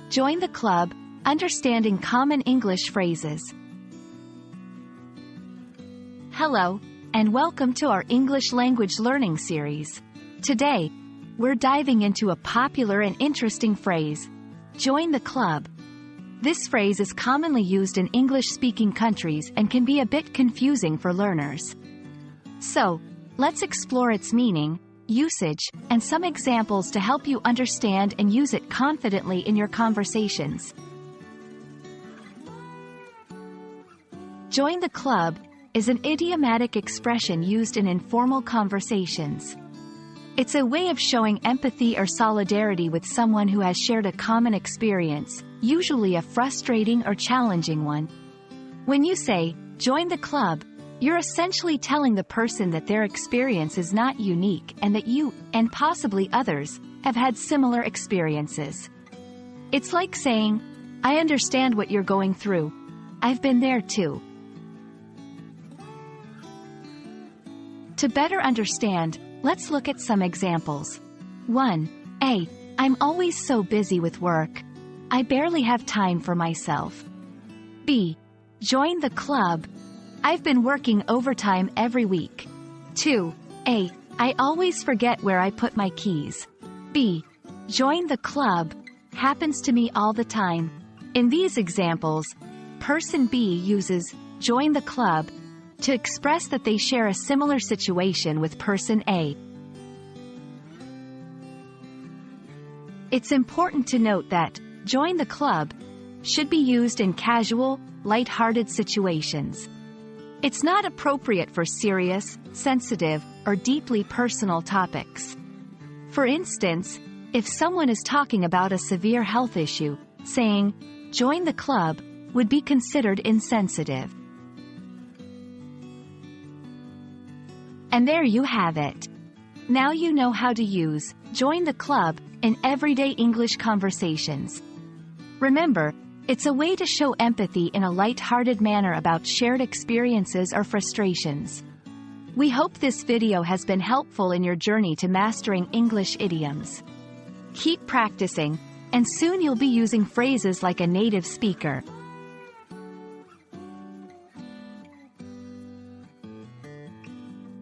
Join the club, understanding common English phrases. Hello, and welcome to our English language learning series. Today, we're diving into a popular and interesting phrase, join the club. This phrase is commonly used in English-speaking countries and can be a bit confusing for learners. So, let's explore its meaning, usage, and some examples to help you understand and use it confidently in your conversations. Join the club is an idiomatic expression used in informal conversations. It's a way of showing empathy or solidarity with someone who has shared a common experience, usually a frustrating or challenging one. When you say, join the club, you're essentially telling the person that their experience is not unique and that you, and possibly others, have had similar experiences. It's like saying, I understand what you're going through. I've been there too. To better understand, let's look at some examples. 1. I'm always so busy with work. I barely have time for myself. B. Join the club. I've been working overtime every week. 2. I always forget where I put my keys. B. Join the club. Happens to me all the time. In these examples, person B uses join the club to express that they share a similar situation with person A. It's important to note that join the club should be used in casual, light-hearted situations. It's not appropriate for serious, sensitive, or deeply personal topics. For instance, if someone is talking about a severe health issue, saying, join the club, would be considered insensitive. And there you have it. Now you know how to use join the club in everyday English conversations. Remember, it's a way to show empathy in a light-hearted manner about shared experiences or frustrations. We hope this video has been helpful in your journey to mastering English idioms. Keep practicing, and soon you'll be using phrases like a native speaker.